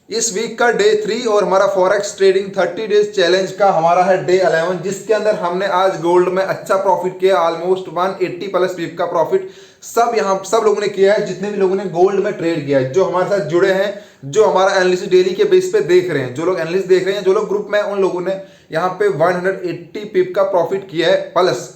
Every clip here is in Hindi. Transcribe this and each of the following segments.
इस वीक का डे 3 और हमारा फॉरेक्स ट्रेडिंग 30 डेज चैलेंज का हमारा है डे 11, जिसके अंदर हमने आज गोल्ड में अच्छा प्रॉफिट किया, ऑलमोस्ट 180 प्लस पीप का प्रॉफिट सब लोगों ने किया है, जितने भी लोगों ने गोल्ड में ट्रेड किया है, जो हमारे साथ जुड़े हैं, जो हमारा एनालिसिस डेली के बेस पे देख रहे हैं, जो लोग एनालिसिस देख रहे हैं, जो लोग ग्रुप में, उन लोगों ने यहाँ पे 180 पीप का प्रॉफिट किया है प्लस।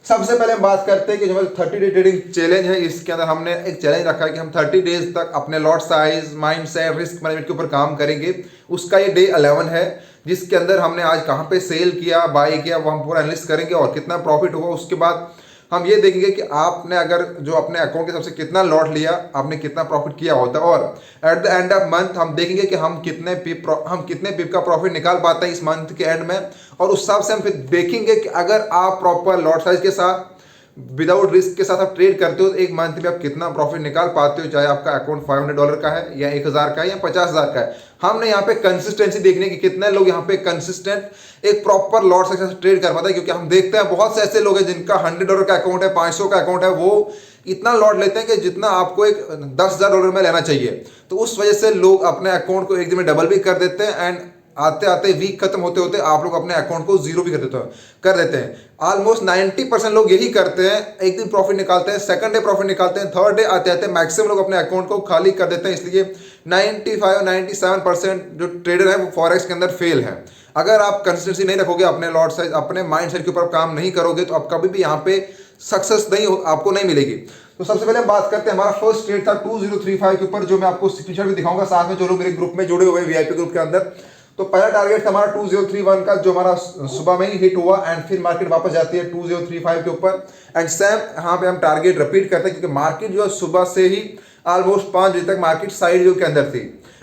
सबसे पहले हम बात करते हैं कि जो हमारा 30 डे ट्रेडिंग चैलेंज है, इसके अंदर हमने एक चैलेंज रखा है कि हम 30 डेज तक अपने lot size, mind set, risk management के ऊपर काम करेंगे। उसका ये डे 11 है, जिसके अंदर हमने आज कहाँ पे सेल किया, बाय किया, वो हम पूरा एनालिस्ट करेंगे और कितना प्रॉफिट हुआ। उसके बाद हम ये देखेंगे कि आपने अगर जो अपने अकाउंट के सबसे कितना लॉट लिया, आपने कितना प्रॉफिट किया होता है, और at the end of month हम देखेंगे कि हम कितने पिप का प्रॉफिट निकाल पाते हैं इस मंथ के एंड में। और उस हिसाब से हम फिर देखेंगे कि अगर आप प्रॉपर लॉट साइज के साथ, विदाउट रिस्क के साथ आप ट्रेड करते हो तो एक मंथ में आप कितना प्रॉफिट निकाल पाते हो, चाहे आपका अकाउंट $500 का है या 1000 का है या 50,000 का है। हमने यहाँ पे कंसिस्टेंसी देखने की कितने लोग यहाँ पे कंसिस्टेंट एक प्रॉपर लॉट साइज से ट्रेड कर पाते हैं, क्योंकि हम देखते हैं बहुत से ऐसे लोग हैं जिनका $100 का अकाउंट है, 500 का अकाउंट है, वो इतना लॉट लेते हैं कि जितना आपको एक $10,000 में लेना चाहिए। तो उस वजह से लोग अपने अकाउंट को एक दिन में डबल भी कर देते हैं, एंड आते आते वीक खत्म होते होते आप लोग अपने अकाउंट को जीरो भी कर देते हैं। ऑलमोस्ट 90% लोग यही करते हैं, एक दिन प्रॉफिट निकालते हैं, सेकंड डे प्रॉफिट निकालते हैं, थर्ड डे आते आते मैक्सिमम लोग अपने अकाउंट को खाली कर देते हैं। इसलिए 95-97% जो ट्रेडर है वो फॉरेक्स के अंदर फेल है। अगर आप कंसिस्टेंसी नहीं रखोगे, अपने लॉट साइज, अपने माइंड सेट के ऊपर काम नहीं करोगे, तो आप कभी भी यहाँ पे सक्सेस आपको नहीं मिलेगी। तो सबसे पहले हम बात करते हैं, हमारा फर्स्ट ट्रेड था 2035 के ऊपर, जो मैं आपको स्क्रीनशॉट भी दिखाऊंगा साथ में, जो लोग मेरे ग्रुप में जुड़े हुए वीआईपी ग्रुप के अंदर। तो पहला टारगेट था हमारा 2031 का, जो हमारा सुबह में ही हिट हुआ, एंड फिर मार्केट वापस जाती है 2035 के ऊपर। एंड सेम यहाँ पे हम टारगेट रिपीट करते हैं, क्योंकि मार्केट जो है सुबह से ही ऑलमोस्ट 5 बजे तक मार्केट साइड व्यू के अंदर थी।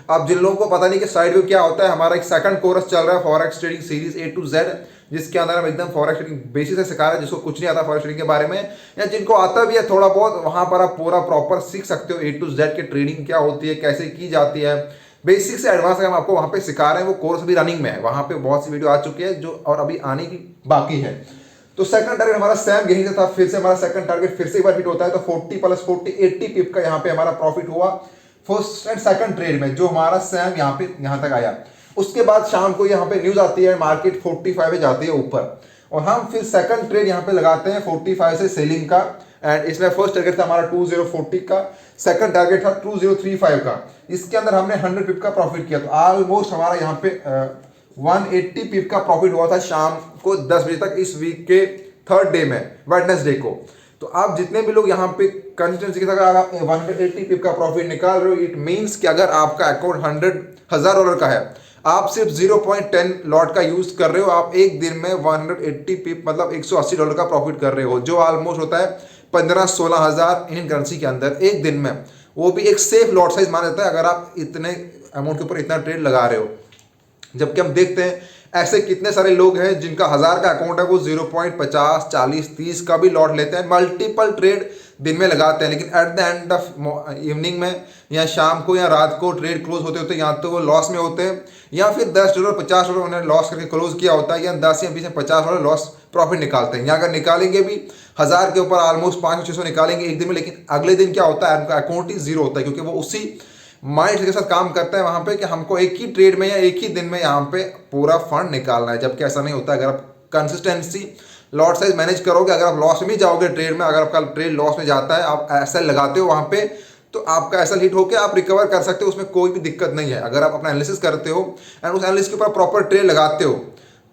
अब जिन लोगों को पता नहीं कि साइड व्यू क्या होता है, हमारा एक सेकंड कोर्स चल रहा है forex trading series A to Z, जिसके अंदर हम एकदम फॉरेक्स ट्रेडिंग बेसिस से सिखा रहे हैं, जिसको कुछ नहीं आता फॉरेक्स ट्रेडिंग के बारे में, या जिनको आता भी है थोड़ा बहुत, वहां पर आप पूरा प्रॉपर सीख सकते हो A to Z की ट्रेडिंग क्या होती है, कैसे की जाती है, बेसिक से एडवांस हम आपको वहां पे सिखा रहे हैं। वो कोर्स भी रनिंग में है, वहां पे बहुत सी वीडियो आ चुकी है जो, और अभी आने की बाकी है। तो सेकंड टारगेट हमारा सेम यहीं से था, फिर से हमारा सेकंड टारगेट फिर से एक बार हिट होता है, तो 40 प्लस 40 80 पिप का यहाँ पे हमारा प्रॉफिट हुआ फर्स्ट एंड सेकंड ट्रेड में, जो हमारा सेम यहाँ तक आया। उसके बाद शाम को यहाँ पे न्यूज आती है, मार्केट 45 में जाती है ऊपर, और हम फिर सेकंड ट्रेड यहाँ पे लगाते हैं 45 से सेलिंग का। एंड इसमें फर्स्ट टारगेट था हमारा 2040 का, सेकंड टारगेट था 2035 का। इसके अंदर हमने 100 पिप का प्रॉफिट किया, तो ऑलमोस्ट हमारा यहाँ पे 180 पिप का प्रॉफिट हुआ था शाम को 10 बजे तक, इस वीक के थर्ड डे में, वेडनेसडे को। तो आप जितने भी लोग यहाँ पे कंसिस्टेंसी के साथ अगर आप 180 पिप का प्रॉफिट निकाल रहे हो, इट मीन्स कि अगर आपका अकाउंट $100,000 का है, आप सिर्फ 0.10 लॉट का यूज कर रहे हो, आप एक दिन में 180 पिप मतलब $180 का प्रॉफिट कर रहे हो, जो ऑलमोस्ट होता है 15-16 हज़ार इंडियन करेंसी के अंदर एक दिन में। वो भी एक सेफ लॉट साइज माना जाता है अगर आप इतने अमाउंट के ऊपर इतना ट्रेड लगा रहे हो। जबकि हम देखते हैं ऐसे कितने सारे लोग हैं जिनका 1000 का अकाउंट है, वो 0.50, 40, 30 का भी लॉट लेते हैं, मल्टीपल ट्रेड दिन में लगाते हैं, लेकिन at the end of evening में या शाम को या रात को ट्रेड क्लोज होते होते या तो वो लॉस में होते हैं, या फिर $10 $50 उन्होंने लॉस करके क्लोज किया होता है, या 10 या 20 या $50 लॉस प्रॉफिट निकालते हैं। या अगर निकालेंगे भी 1000 के ऊपर ऑलमोस्ट 500-600 निकालेंगे एक दिन में, लेकिन अगले दिन क्या होता है, उनका अकाउंट ही जीरो होता है, क्योंकि वो उसी माइंड के साथ काम करता है वहां पे कि हमको एक ही ट्रेड में या एक ही दिन में यहाँ पे पूरा फंड निकालना है। जबकि ऐसा नहीं होता। अगर आप कंसिस्टेंसी लॉट साइज मैनेज करोगे, अगर आप लॉस में भी जाओगे ट्रेड में, अगर आपका ट्रेड लॉस में जाता है, आप एसएल लगाते हो वहां पे, तो आपका एसएल हिट होकर आप रिकवर कर सकते हो, उसमें कोई भी दिक्कत नहीं है। अगर आप अपना एनालिसिस करते हो एंड उस एनालिसिस के ऊपर प्रॉपर ट्रेड लगाते हो,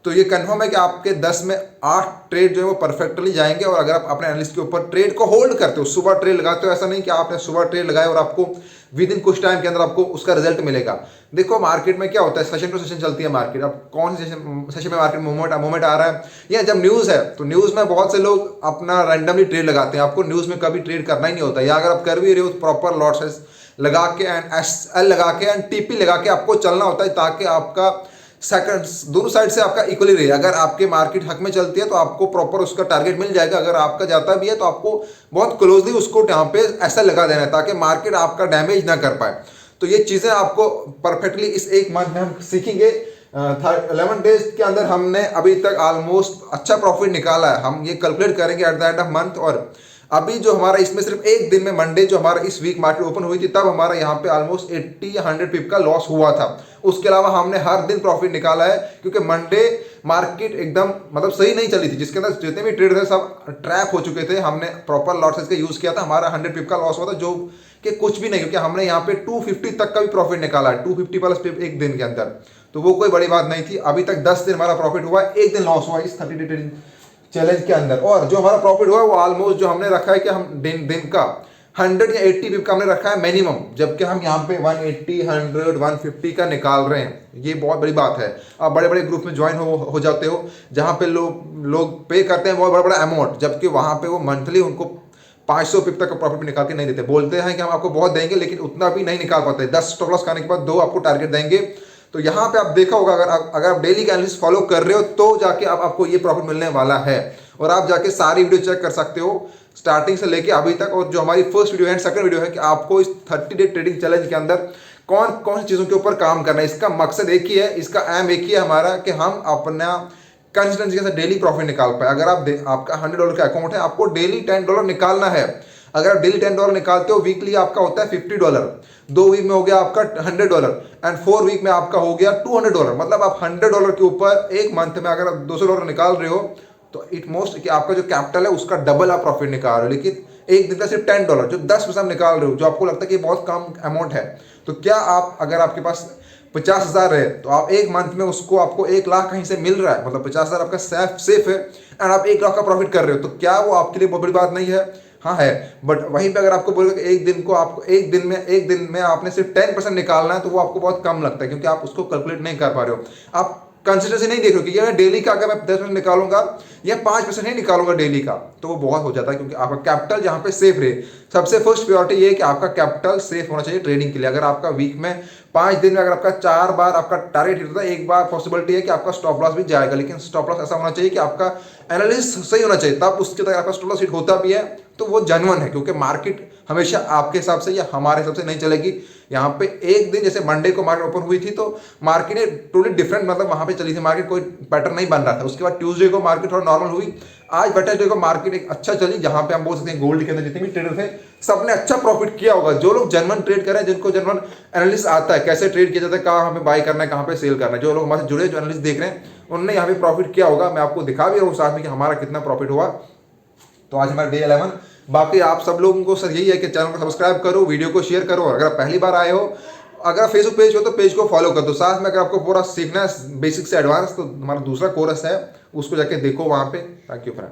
तो ये कंफर्म है कि आपके 10 में 8 ट्रेड जो है वो परफेक्टली जाएंगे। और अगर आप अपने एनालिस्ट के ऊपर ट्रेड को होल्ड करते हो, सुबह ट्रेड लगाते हो, ऐसा नहीं कि आपने सुबह ट्रेड लगाए और आपको विद इन कुछ टाइम के अंदर आपको उसका रिजल्ट मिलेगा। देखो मार्केट में क्या होता है, सेशन टू सेशन चलती है मार्केट। अब कौन सी सेशन में मार्केट मूवमेंट आ रहा है, या जब न्यूज़ है तो न्यूज़ में बहुत से लोग अपना रैंडमली ट्रेड लगाते हैं। आपको न्यूज़ में कभी ट्रेड करना ही नहीं होता, या अगर आप कर भी रहे हो तो प्रॉपर लॉट साइज लगा के एंड एसएल लगा के एंड टीपी लगा के आपको चलना होता है, ताकि आपका सेकंड्स दोनों साइड से आपका इक्वली रहे। अगर आपके मार्केट हक में चलती है तो आपको प्रॉपर उसका टारगेट मिल जाएगा, अगर आपका जाता भी है तो आपको बहुत क्लोजली उसको यहाँ पे ऐसा लगा देना है, ताकि मार्केट आपका डैमेज ना कर पाए। तो ये चीज़ें आपको परफेक्टली इस एक मंथ में हम सीखेंगे। 11 डेज के अंदर हमने अभी तक ऑलमोस्ट अच्छा प्रॉफिट निकाला है। हम ये कैलकुलेट करेंगे at the end of month, और अभी जो हमारा इसमें सिर्फ एक दिन में मंडे जो हमारा इस वीक मार्केट ओपन हुई थी तब हमारा यहाँ पे ऑलमोस्ट 80 या 100 पिप का लॉस हुआ था। उसके अलावा हमने हर दिन प्रॉफिट निकाला है क्योंकि मंडे मार्केट एकदम मतलब सही नहीं चली थी, जिसके अंदर जितने भी ट्रेड थे सब ट्रैप हो चुके थे। हमने प्रॉपर लॉट साइज का यूज किया था, हमारा 100 पिप का लॉस हुआ था जो कि कुछ भी नहीं, क्योंकि हमने यहाँ पे 250 तक का भी प्रॉफिट निकाला है, 250 प्लस पिप एक दिन के अंदर, तो वो कोई बड़ी बात नहीं थी। अभी तक 10 दिन हमारा प्रॉफिट हुआ है, एक दिन लॉस हुआ इस 30 डे ट्रेडिंग चैलेंज के अंदर। और जो हमारा प्रॉफिट हुआ है वो ऑलमोस्ट जो हमने रखा है कि हम दिन का 100 या 80 पिप का हमने रखा है मिनिमम, जबकि हम यहाँ पे 180 100 150 का निकाल रहे हैं। ये बहुत बड़ी बात है। आप बड़े बड़े ग्रुप में ज्वाइन हो जाते हो जहाँ पे लोग पे करते हैं बहुत बड़ा बड़ा अमाउंट, जबकि वहाँ पे वो मंथली उनको 500 पिप तक का प्रॉफिट निकाल के नहीं देते। बोलते हैं कि हम आपको बहुत देंगे लेकिन उतना भी नहीं निकाल पाते। 10 स्टॉप लॉस खाने के बाद 2 आपको टारगेट देंगे। तो यहाँ पे आप देखा होगा, अगर आप डेली का एनालिसिस फॉलो कर रहे हो तो जाके आपको ये प्रॉफिट मिलने वाला है। और आप जाके सारी वीडियो चेक कर सकते हो स्टार्टिंग से लेके अभी तक। और जो हमारी फर्स्ट वीडियो है, सेकंड वीडियो है कि आपको इस 30 डे ट्रेडिंग चैलेंज के अंदर कौन कौन सी चीज़ों के ऊपर काम करना है। इसका मकसद एक ही है, इसका एम एक ही है हमारा कि हम अपना कंसिस्टेंसी के साथ डेली प्रॉफिट निकाल पाए। अगर आपका $100 का अकाउंट है, आपको डेली $10 निकालना है। अगर आप डेली $10 निकालते हो, वीकली आपका होता है $50, 2 वीक में हो गया आपका $100 एंड 4 वीक में आपका हो गया $200। मतलब आप $100 के ऊपर एक मंथ में अगर आप $200 निकाल रहे हो तो इट मोस्ट कि आपका जो कैपिटल है उसका डबल आप प्रॉफिट निकाल रहे हो। लेकिन एक दिन का सिर्फ $10 जो 10% निकाल रहे हो, जो आपको लगता है कि बहुत कम अमाउंट है, तो क्या आप अगर आपके पास 50,000 है तो आप एक मंथ में उसको आपको 1 लाख कहीं से मिल रहा है, मतलब 50,000 आपका सेफ है एंड आप 1 लाख का प्रॉफिट कर रहे हो, तो क्या वो आपके लिए बहुत बड़ी बात नहीं है? हाँ है। बट वहीं पे अगर आपको बोलेगा कि एक दिन में आपने सिर्फ 10% निकालना है, तो वो आपको बहुत कम लगता है क्योंकि आप उसको कैलकुलेट नहीं कर पा रहे हो। आप कंसिस्टेंसी नहीं देख रहे हो कि ये डेली का अगर मैं 10% निकालूंगा या 5% ही निकालूंगा डेली का, तो वो बहुत हो जाता है क्योंकि आपका कैपिटल जहाँ पे सेफ रहे। सबसे फर्स्ट प्रायोरिटी ये है कि आपका कैपिटल सेफ होना चाहिए ट्रेडिंग के लिए। अगर आपका वीक में 5 दिन में अगर आपका 4 बार आपका टारगेट हिट होता है, एक बार पॉसिबिलिटी है कि आपका स्टॉप लॉस भी जाएगा, लेकिन स्टॉप लॉस ऐसा होना चाहिए कि आपका एनालिसिस सही होना चाहिए, तब उसके तक आपका स्टॉप लॉस हिट होता भी है तो वो जेन्युइन है। क्योंकि मार्केट हमेशा आपके हिसाब से या हमारे हिसाब से नहीं चलेगी। यहाँ पे एक दिन जैसे मंडे को मार्केट ओपन हुई थी तो मार्केट ने टोटली डिफरेंट मतलब वहां पे चली थी मार्केट, कोई पैटर्न नहीं बन रहा था। उसके बाद ट्यूसडे को मार्केट थोड़ा नॉर्मल हुई, आज वेडनेसडे को मार्केट एक अच्छा चली, जहां पे हम बोल सकते हैं गोल्ड के अंदर जितने भी ट्रेडर थे सबने अच्छा प्रॉफिट किया होगा। जो लोग जेन्युइन ट्रेड कर रहे हैं, जिनको जेन्युइन एनालिसिस आता है कैसे ट्रेड किया जाता है, कहाँ हमें बाय करना है कहाँ पे सेल करना है, जो लोग हमारे जुड़े जो एनालिस्ट देख रहे हैं उनने यहाँ पे प्रॉफिट किया होगा। मैं आपको दिखा भी रहा हूँ साथ में कि हमारा कितना प्रॉफिट हुआ। तो आज हमारा डे 11। बाकी आप सब लोगों को सर यही है कि चैनल को सब्सक्राइब करो, वीडियो को शेयर करो। अगर आप पहली बार आए हो, अगर फेसबुक पेज हो तो पेज को फॉलो कर दो। साथ में अगर आपको पूरा सीखना है बेसिक से एडवांस, तो हमारा दूसरा कोर्स है उसको जाके देखो वहाँ पे। Thank you friend.